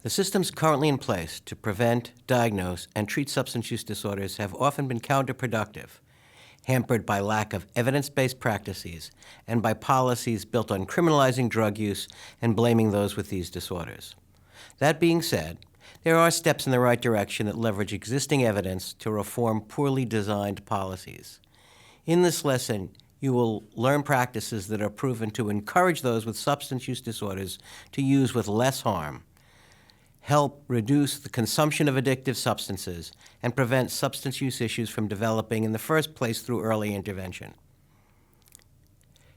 The systems currently in place to prevent, diagnose, and treat substance use disorders have often been counterproductive, hampered by lack of evidence-based practices and by policies built on criminalizing drug use and blaming those with these disorders. That being said, there are steps in the right direction that leverage existing evidence to reform poorly designed policies. In this lesson, you will learn practices that are proven to encourage those with substance use disorders to use with less harm, help reduce the consumption of addictive substances, and prevent substance use issues from developing in the first place through early intervention.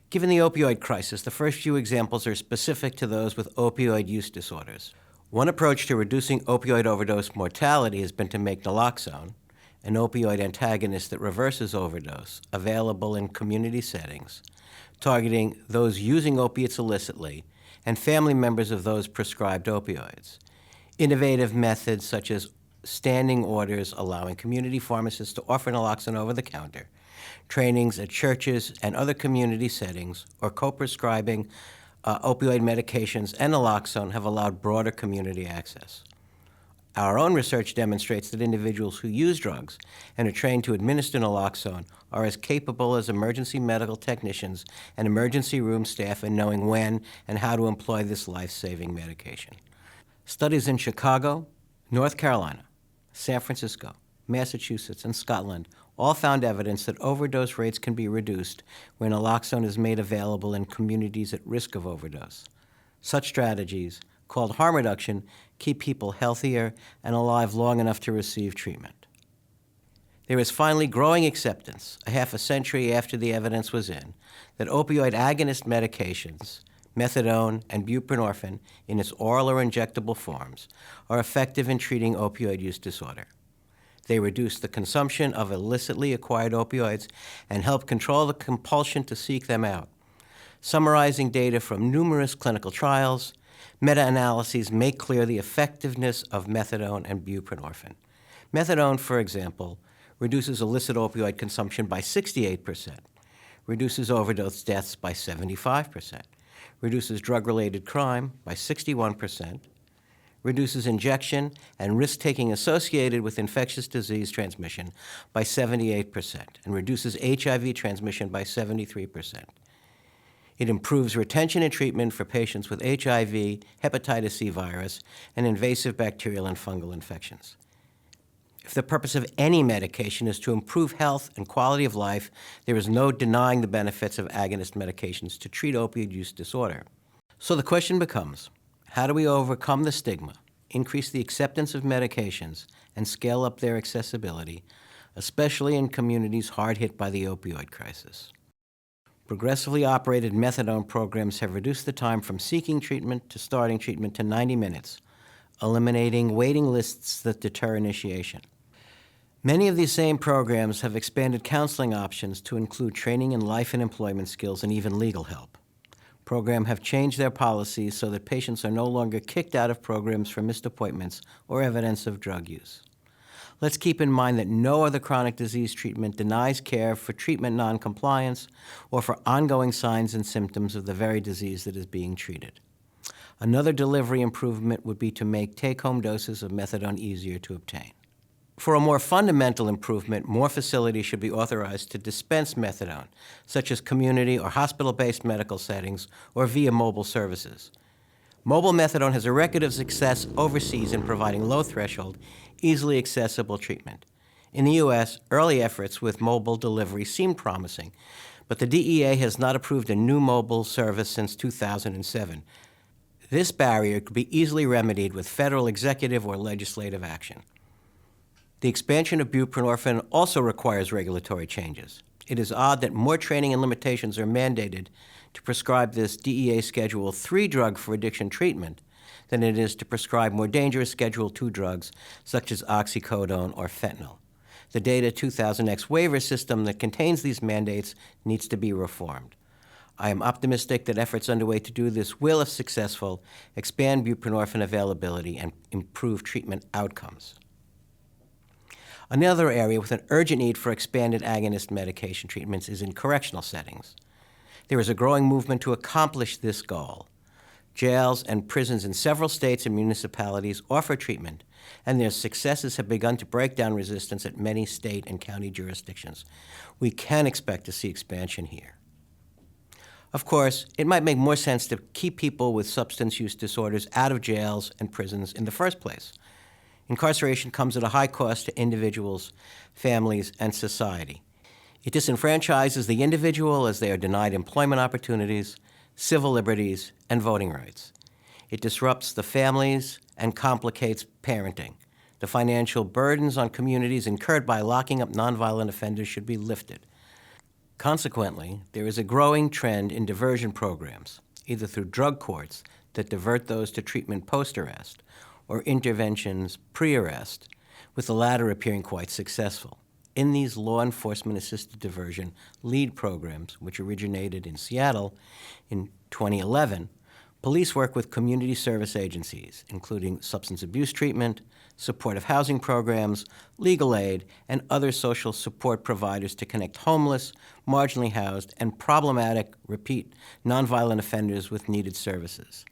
Given the opioid crisis, the first few examples are specific to those with opioid use disorders. One approach to reducing opioid overdose mortality has been to make naloxone, an opioid antagonist that reverses overdose, available in community settings, targeting those using opiates illicitly and family members of those prescribed opioids. Innovative methods such as standing orders allowing community pharmacists to offer naloxone over the counter, trainings at churches and other community settings, or co-prescribing opioid medications and naloxone have allowed broader community access. Our own research demonstrates that individuals who use drugs and are trained to administer naloxone are as capable as emergency medical technicians and emergency room staff in knowing when and how to employ this life-saving medication. Studies in Chicago, North Carolina, San Francisco, Massachusetts, and Scotland all found evidence that overdose rates can be reduced when naloxone is made available in communities at risk of overdose. Such strategies, called harm reduction, keep people healthier and alive long enough to receive treatment. There is finally growing acceptance, a half a century after the evidence was in, that opioid agonist medications, methadone and buprenorphine in its oral or injectable forms, are effective in treating opioid use disorder. They reduce the consumption of illicitly acquired opioids and help control the compulsion to seek them out. Summarizing data from numerous clinical trials, meta-analyses make clear the effectiveness of methadone and buprenorphine. Methadone, for example, reduces illicit opioid consumption by 68%, reduces overdose deaths by 75%, reduces drug-related crime by 61%, reduces injection and risk-taking associated with infectious disease transmission by 78%, and reduces HIV transmission by 73%. It improves retention and treatment for patients with HIV, hepatitis C virus, and invasive bacterial and fungal infections. If the purpose of any medication is to improve health and quality of life, there is no denying the benefits of agonist medications to treat opioid use disorder. So the question becomes, how do we overcome the stigma, increase the acceptance of medications, and scale up their accessibility, especially in communities hard hit by the opioid crisis? Progressively operated methadone programs have reduced the time from seeking treatment to starting treatment to 90 minutes, eliminating waiting lists that deter initiation. Many of these same programs have expanded counseling options to include training in life and employment skills and even legal help. Programs have changed their policies so that patients are no longer kicked out of programs for missed appointments or evidence of drug use. Let's keep in mind that no other chronic disease treatment denies care for treatment noncompliance or for ongoing signs and symptoms of the very disease that is being treated. Another delivery improvement would be to make take-home doses of methadone easier to obtain. For a more fundamental improvement, more facilities should be authorized to dispense methadone, such as community or hospital-based medical settings or via mobile services. Mobile methadone has a record of success overseas in providing low-threshold, easily accessible treatment. In the U.S., early efforts with mobile delivery seem promising, but the DEA has not approved a new mobile service since 2007. This barrier could be easily remedied with federal executive or legislative action. The expansion of buprenorphine also requires regulatory changes. It is odd that more training and limitations are mandated to prescribe this DEA Schedule III drug for addiction treatment than it is to prescribe more dangerous Schedule II drugs such as oxycodone or fentanyl. The Data 2000X waiver system that contains these mandates needs to be reformed. I am optimistic that efforts underway to do this will, if successful, expand buprenorphine availability and improve treatment outcomes. Another area with an urgent need for expanded agonist medication treatments is in correctional settings. There is a growing movement to accomplish this goal. Jails and prisons in several states and municipalities offer treatment, and their successes have begun to break down resistance at many state and county jurisdictions. We can expect to see expansion here. Of course, it might make more sense to keep people with substance use disorders out of jails and prisons in the first place. Incarceration comes at a high cost to individuals, families, and society. It disenfranchises the individual as they are denied employment opportunities, civil liberties, and voting rights. It disrupts the families and complicates parenting. The financial burdens on communities incurred by locking up nonviolent offenders should be lifted. Consequently, there is a growing trend in diversion programs, either through drug courts that divert those to treatment post-arrest, or interventions pre-arrest, with the latter appearing quite successful. In these law enforcement-assisted diversion LEAD programs, which originated in Seattle in 2011, police work with community service agencies, including substance abuse treatment, supportive housing programs, legal aid, and other social support providers to connect homeless, marginally housed, and problematic repeat nonviolent offenders with needed services.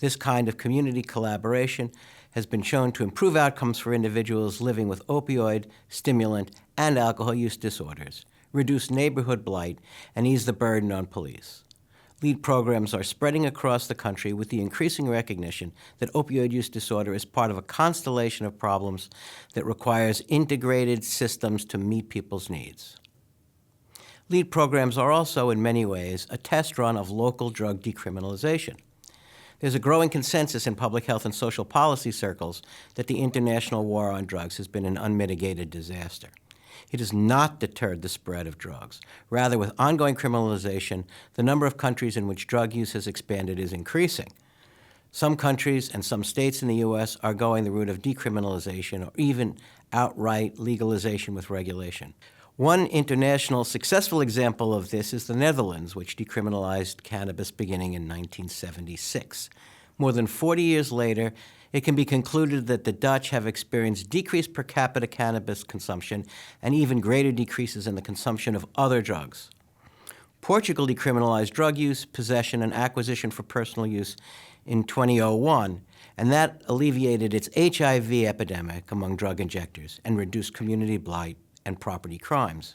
This kind of community collaboration has been shown to improve outcomes for individuals living with opioid, stimulant, and alcohol use disorders, reduce neighborhood blight, and ease the burden on police. LEAD programs are spreading across the country with the increasing recognition that opioid use disorder is part of a constellation of problems that requires integrated systems to meet people's needs. LEAD programs are also, in many ways, a test run of local drug decriminalization. There's a growing consensus in public health and social policy circles that the international war on drugs has been an unmitigated disaster. It has not deterred the spread of drugs. Rather, with ongoing criminalization, the number of countries in which drug use has expanded is increasing. Some countries and some states in the U.S. are going the route of decriminalization or even outright legalization with regulation. One international successful example of this is the Netherlands, which decriminalized cannabis beginning in 1976. More than 40 years later, it can be concluded that the Dutch have experienced decreased per capita cannabis consumption and even greater decreases in the consumption of other drugs. Portugal decriminalized drug use, possession, and acquisition for personal use in 2001, and that alleviated its HIV epidemic among drug injectors and reduced community blight and property crimes.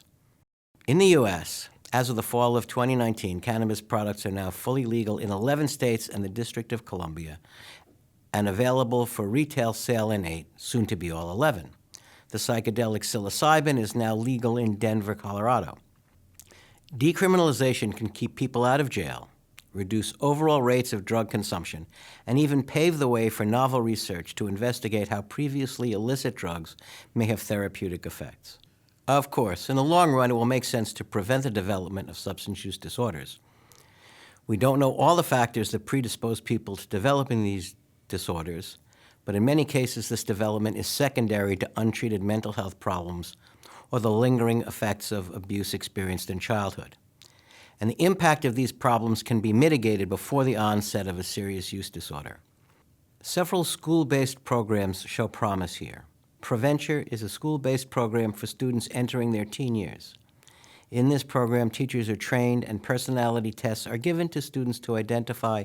In the U.S., as of the fall of 2019, cannabis products are now fully legal in 11 states and the District of Columbia, and available for retail sale in 8, soon to be all 11. The psychedelic psilocybin is now legal in Denver, Colorado. Decriminalization can keep people out of jail, reduce overall rates of drug consumption, and even pave the way for novel research to investigate how previously illicit drugs may have therapeutic effects. Of course, in the long run, it will make sense to prevent the development of substance use disorders. We don't know all the factors that predispose people to developing these disorders, but in many cases, this development is secondary to untreated mental health problems or the lingering effects of abuse experienced in childhood. And the impact of these problems can be mitigated before the onset of a serious use disorder. Several school-based programs show promise here. Preventure is a school-based program for students entering their teen years. In this program, teachers are trained and personality tests are given to students to identify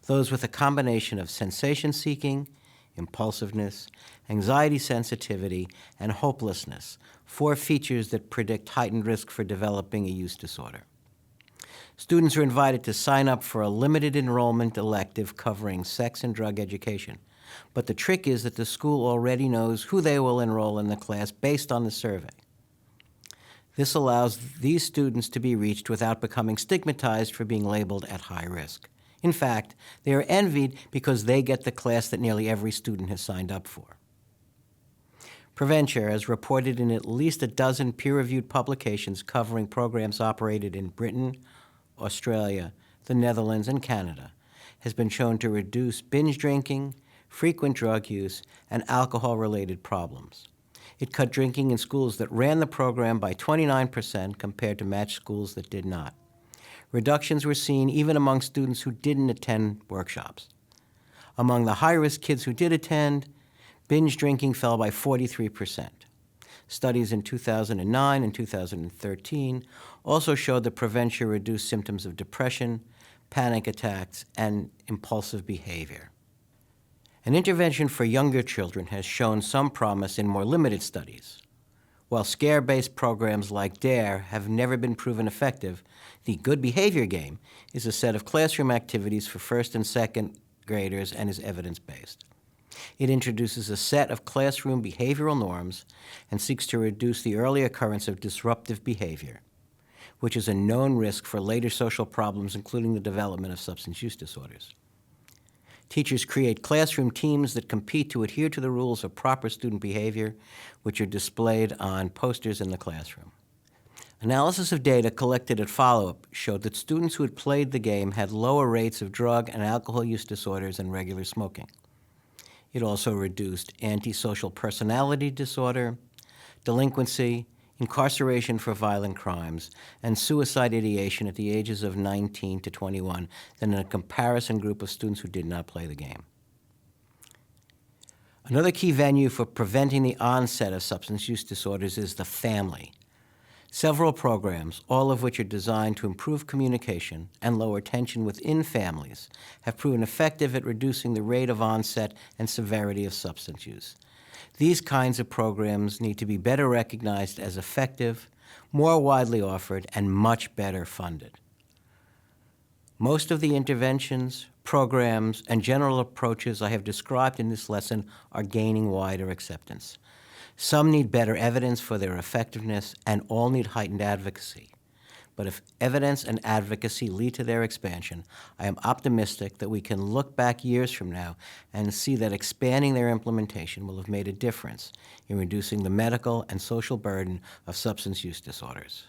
those with a combination of sensation-seeking, impulsiveness, anxiety sensitivity, and hopelessness, 4 features that predict heightened risk for developing a use disorder. Students are invited to sign up for a limited enrollment elective covering sex and drug education. But the trick is that the school already knows who they will enroll in the class based on the survey. This allows these students to be reached without becoming stigmatized for being labeled at high risk. In fact, they are envied because they get the class that nearly every student has signed up for. Preventure has reported in at least a dozen peer-reviewed publications covering programs operated in Britain, Australia, the Netherlands, and Canada, has been shown to reduce binge drinking, frequent drug use, and alcohol-related problems. It cut drinking in schools that ran the program by 29% compared to matched schools that did not. Reductions were seen even among students who didn't attend workshops. Among the high-risk kids who did attend, binge drinking fell by 43%. Studies in 2009 and 2013 also showed that prevention reduced symptoms of depression, panic attacks, and impulsive behavior. An intervention for younger children has shown some promise in more limited studies. While scare-based programs like DARE have never been proven effective, the Good Behavior Game is a set of classroom activities for first and second graders and is evidence-based. It introduces a set of classroom behavioral norms and seeks to reduce the early occurrence of disruptive behavior, which is a known risk for later social problems, including the development of substance use disorders. Teachers create classroom teams that compete to adhere to the rules of proper student behavior, which are displayed on posters in the classroom. Analysis of data collected at follow-up showed that students who had played the game had lower rates of drug and alcohol use disorders and regular smoking. It also reduced antisocial personality disorder, delinquency, incarceration for violent crimes, and suicide ideation at the ages of 19 to 21 than in a comparison group of students who did not play the game. Another key venue for preventing the onset of substance use disorders is the family. Several programs, all of which are designed to improve communication and lower tension within families, have proven effective at reducing the rate of onset and severity of substance use. These kinds of programs need to be better recognized as effective, more widely offered, and much better funded. Most of the interventions, programs, and general approaches I have described in this lesson are gaining wider acceptance. Some need better evidence for their effectiveness, and all need heightened advocacy. But if evidence and advocacy lead to their expansion, I am optimistic that we can look back years from now and see that expanding their implementation will have made a difference in reducing the medical and social burden of substance use disorders.